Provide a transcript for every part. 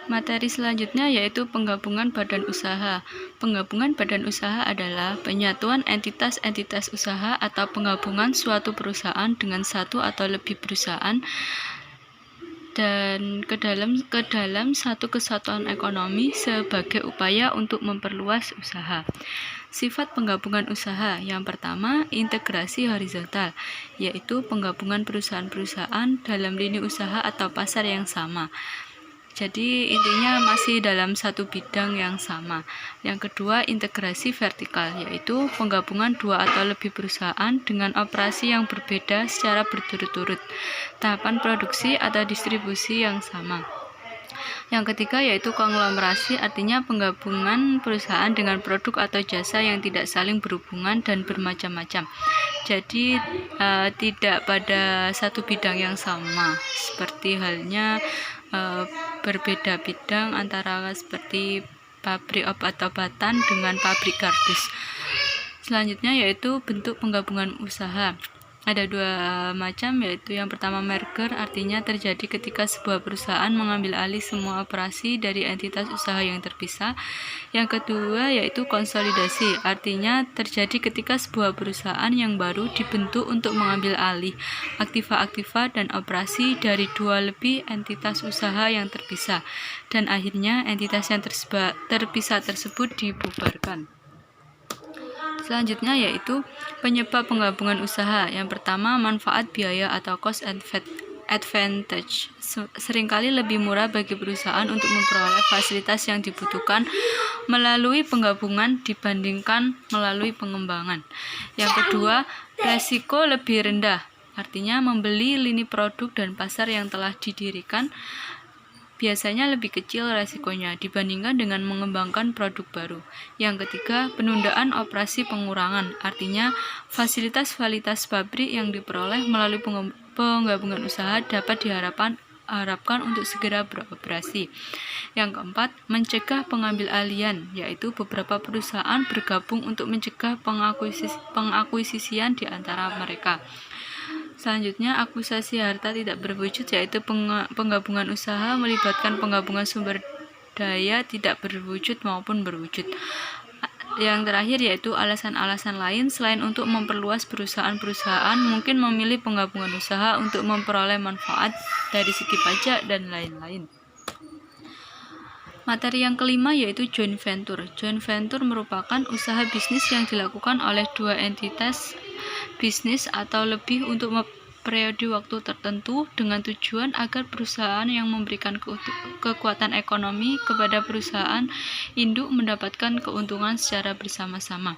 Materi selanjutnya yaitu penggabungan badan usaha. Penggabungan badan usaha adalah penyatuan entitas-entitas usaha atau penggabungan suatu perusahaan dengan satu atau lebih perusahaan dan ke dalam satu kesatuan ekonomi sebagai upaya untuk memperluas usaha. Sifat penggabungan usaha yang pertama, integrasi horizontal, yaitu penggabungan perusahaan-perusahaan dalam lini usaha atau pasar yang sama. Jadi intinya masih dalam satu bidang yang sama. Yang kedua, integrasi vertikal, yaitu penggabungan dua atau lebih perusahaan dengan operasi yang berbeda secara berturut-turut, tahapan produksi atau distribusi yang sama. Yang ketiga yaitu konglomerasi, artinya penggabungan perusahaan dengan produk atau jasa yang tidak saling berhubungan dan bermacam-macam. Jadi tidak pada satu bidang yang sama, seperti halnya berbeda bidang antara seperti pabrik obat-obatan dengan pabrik kardus. Selanjutnya yaitu bentuk penggabungan usaha. Ada dua macam, yaitu yang pertama merger, artinya terjadi ketika sebuah perusahaan mengambil alih semua operasi dari entitas usaha yang terpisah. Yang kedua yaitu konsolidasi, artinya terjadi ketika sebuah perusahaan yang baru dibentuk untuk mengambil alih aktiva-aktiva dan operasi dari dua lebih entitas usaha yang terpisah, dan akhirnya entitas yang terpisah tersebut dibubarkan. Selanjutnya yaitu penyebab penggabungan usaha. Yang pertama, manfaat biaya atau cost advantage. Seringkali lebih murah bagi perusahaan untuk memperoleh fasilitas yang dibutuhkan melalui penggabungan dibandingkan melalui pengembangan. Yang kedua, resiko lebih rendah. Artinya membeli lini produk dan pasar yang telah didirikan biasanya lebih kecil resikonya dibandingkan dengan mengembangkan produk baru. Yang ketiga, penundaan operasi pengurangan, artinya fasilitas pabrik yang diperoleh melalui penggabungan usaha dapat diharapkan untuk segera beroperasi. Yang keempat, mencegah pengambil alihan, yaitu beberapa perusahaan bergabung untuk mencegah pengakuisisian di antara mereka. Selanjutnya, akuisisi harta tidak berwujud, yaitu penggabungan usaha melibatkan penggabungan sumber daya tidak berwujud maupun berwujud. Yang terakhir yaitu alasan-alasan lain selain untuk memperluas perusahaan mungkin memilih penggabungan usaha untuk memperoleh manfaat dari segi pajak dan lain-lain. Materi yang kelima yaitu joint venture. Joint venture merupakan usaha bisnis yang dilakukan oleh dua entitas bisnis atau lebih untuk periode waktu tertentu dengan tujuan agar perusahaan yang memberikan kekuatan ekonomi kepada perusahaan induk mendapatkan keuntungan secara bersama-sama.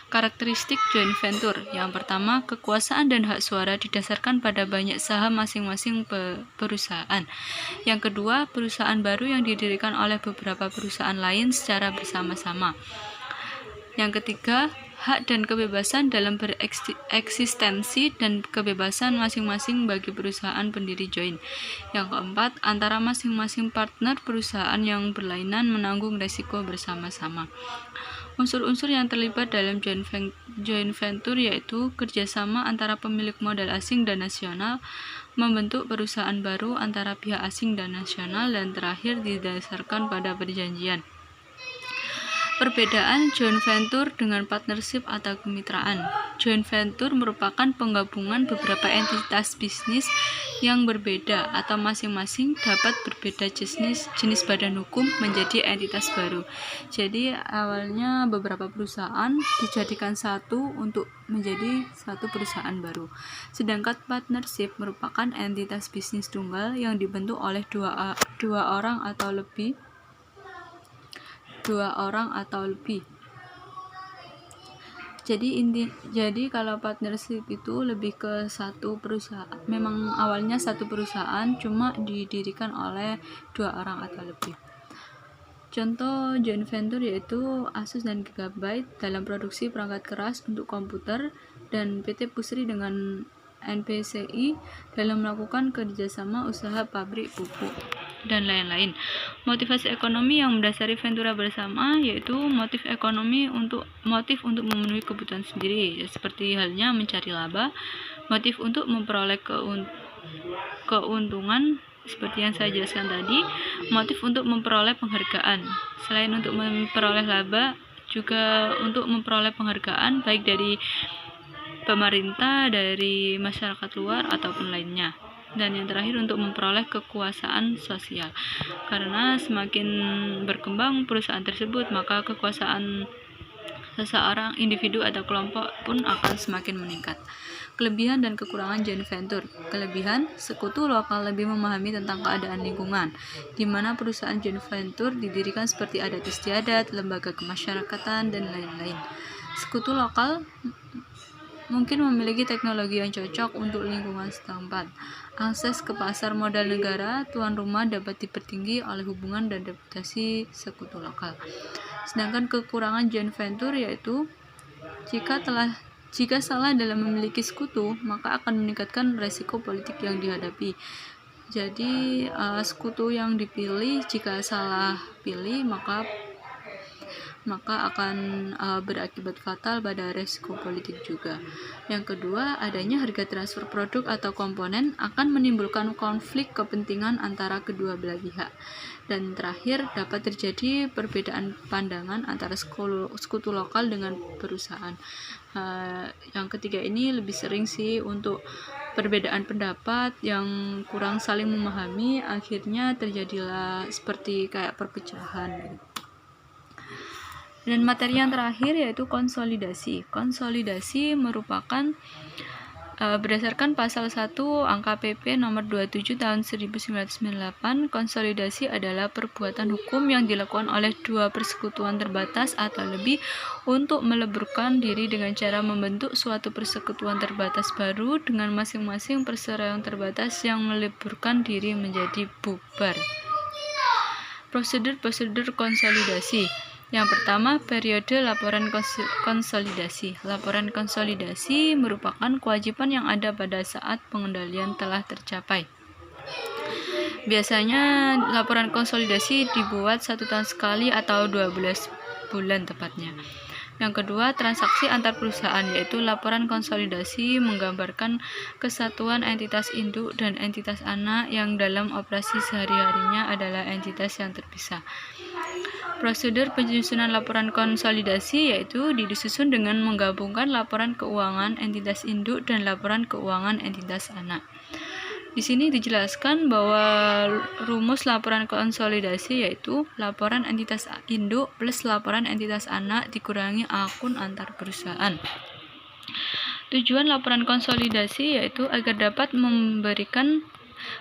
Karakteristik joint venture. Yang pertama, kekuasaan dan hak suara didasarkan pada banyak saham masing-masing perusahaan. Yang kedua, perusahaan baru yang didirikan oleh beberapa perusahaan lain secara bersama-sama. Yang ketiga, hak dan kebebasan dalam bereksistensi dan kebebasan masing-masing bagi perusahaan pendiri joint. Yang keempat, antara masing-masing partner perusahaan yang berlainan menanggung risiko bersama-sama. Unsur-unsur yang terlibat dalam joint venture yaitu kerjasama antara pemilik modal asing dan nasional, membentuk perusahaan baru antara pihak asing dan nasional, dan terakhir didasarkan pada perjanjian. Perbedaan joint venture dengan partnership atau kemitraan. Joint venture merupakan penggabungan beberapa entitas bisnis yang berbeda atau masing-masing dapat berbeda jenis badan hukum menjadi entitas baru. Jadi awalnya beberapa perusahaan dijadikan satu untuk menjadi satu perusahaan baru. Sedangkan partnership merupakan entitas bisnis tunggal yang dibentuk oleh dua orang atau lebih. Jadi kalau partnership itu lebih ke satu perusahaan. Memang awalnya satu perusahaan cuma didirikan oleh dua orang atau lebih. Contoh joint venture yaitu Asus dan Gigabyte dalam produksi perangkat keras untuk komputer, dan PT Pusri dengan NPCI dalam melakukan kerjasama usaha pabrik pupuk, dan lain-lain. Motivasi ekonomi yang mendasari ventura bersama yaitu motif untuk memenuhi kebutuhan sendiri, seperti halnya mencari laba, motif untuk memperoleh keuntungan seperti yang saya jelaskan tadi, motif untuk memperoleh penghargaan. Selain untuk memperoleh laba, juga untuk memperoleh penghargaan baik dari pemerintah, dari masyarakat luar ataupun lainnya. Dan yang terakhir untuk memperoleh kekuasaan sosial. Karena semakin berkembang perusahaan tersebut, maka kekuasaan seseorang, individu atau kelompok pun akan semakin meningkat. Kelebihan dan kekurangan joint venture. Kelebihan, sekutu lokal lebih memahami tentang keadaan lingkungan, di mana perusahaan joint venture didirikan seperti adat istiadat, lembaga kemasyarakatan, dan lain-lain. Sekutu lokal mungkin memiliki teknologi yang cocok untuk lingkungan setempat. Akses ke pasar modal negara tuan rumah dapat dipertinggi oleh hubungan dan reputasi sekutu lokal. Sedangkan kekurangan joint venture yaitu jika salah dalam memiliki sekutu, maka akan meningkatkan resiko politik yang dihadapi. Jadi sekutu yang dipilih jika salah pilih maka akan berakibat fatal pada resiko politik juga. Yang kedua, adanya harga transfer produk atau komponen akan menimbulkan konflik kepentingan antara kedua belah pihak. Dan terakhir, dapat terjadi perbedaan pandangan antara sekutu lokal dengan perusahaan. Yang ketiga ini lebih sering sih untuk perbedaan pendapat yang kurang saling memahami, akhirnya terjadilah seperti kayak perpecahan. Dan materi yang terakhir yaitu konsolidasi. Konsolidasi merupakan berdasarkan pasal 1 angka PP nomor 27 tahun 1998, konsolidasi adalah perbuatan hukum yang dilakukan oleh dua persekutuan terbatas atau lebih untuk meleburkan diri dengan cara membentuk suatu persekutuan terbatas baru dengan masing-masing perseroan terbatas yang meleburkan diri menjadi bubar. Prosedur konsolidasi. Yang pertama, periode laporan konsolidasi. Laporan konsolidasi merupakan kewajiban yang ada pada saat pengendalian telah tercapai. Biasanya laporan konsolidasi dibuat 1 tahun sekali atau 12 bulan tepatnya. Yang kedua, transaksi antar perusahaan, yaitu laporan konsolidasi menggambarkan kesatuan entitas induk dan entitas anak yang dalam operasi sehari-harinya adalah entitas yang terpisah. Prosedur penyusunan laporan konsolidasi yaitu disusun dengan menggabungkan laporan keuangan entitas induk dan laporan keuangan entitas anak. Di sini dijelaskan bahwa rumus laporan konsolidasi yaitu laporan entitas induk plus laporan entitas anak dikurangi akun antar perusahaan. Tujuan laporan konsolidasi yaitu agar dapat memberikan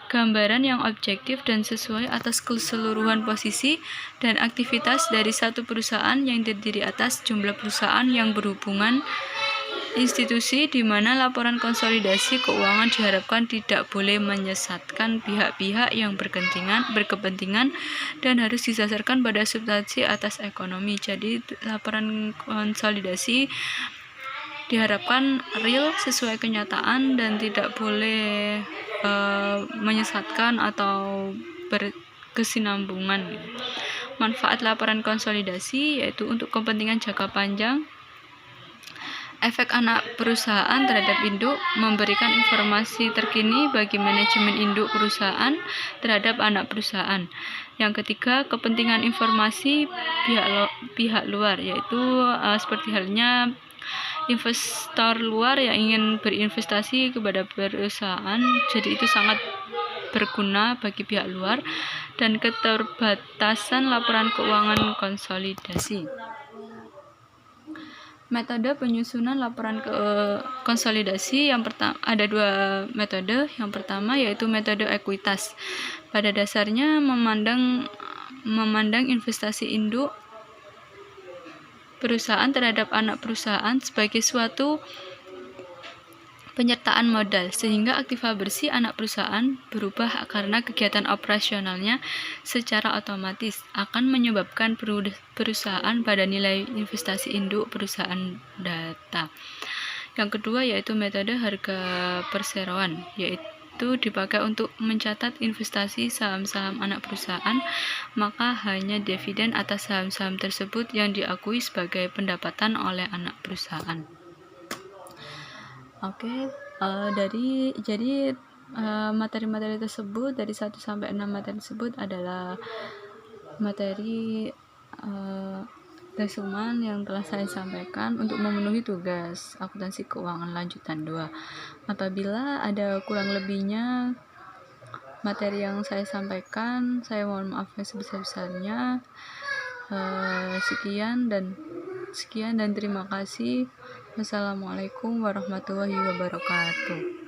gambaran yang objektif dan sesuai atas keseluruhan posisi dan aktivitas dari satu perusahaan yang terdiri atas jumlah perusahaan yang berhubungan institusi, di mana laporan konsolidasi keuangan diharapkan tidak boleh menyesatkan pihak-pihak yang berkepentingan dan harus didasarkan pada substansi atas ekonomi. Jadi laporan konsolidasi diharapkan real, sesuai kenyataan, dan tidak boleh menyesatkan atau berkesinambungan. Manfaat laporan konsolidasi yaitu untuk kepentingan jangka panjang. Efek anak perusahaan terhadap induk, memberikan informasi terkini bagi manajemen induk perusahaan terhadap anak perusahaan. Yang ketiga, kepentingan informasi pihak luar, yaitu seperti halnya investor luar yang ingin berinvestasi kepada perusahaan, jadi itu sangat berguna bagi pihak luar. Dan keterbatasan laporan keuangan konsolidasi. Metode penyusunan laporan konsolidasi yang pertama, ada dua metode. Yang pertama yaitu metode ekuitas. Pada dasarnya memandang investasi induk perusahaan terhadap anak perusahaan sebagai suatu penyertaan modal, sehingga aktiva bersih anak perusahaan berubah karena kegiatan operasionalnya secara otomatis akan menyebabkan perusahaan pada nilai investasi induk perusahaan data. Yang kedua yaitu metode harga perseroan, yaitu dipakai untuk mencatat investasi saham-saham anak perusahaan, maka hanya dividen atas saham-saham tersebut yang diakui sebagai pendapatan oleh anak perusahaan. Jadi Materi-materi tersebut dari 1 sampai 6 materi tersebut adalah materi resuman yang telah saya sampaikan untuk memenuhi tugas akuntansi keuangan lanjutan 2. Apabila ada kurang lebihnya materi yang saya sampaikan, saya mohon maaf yang sebesar-besarnya. Sekian dan terima kasih. Wassalamualaikum warahmatullahi wabarakatuh.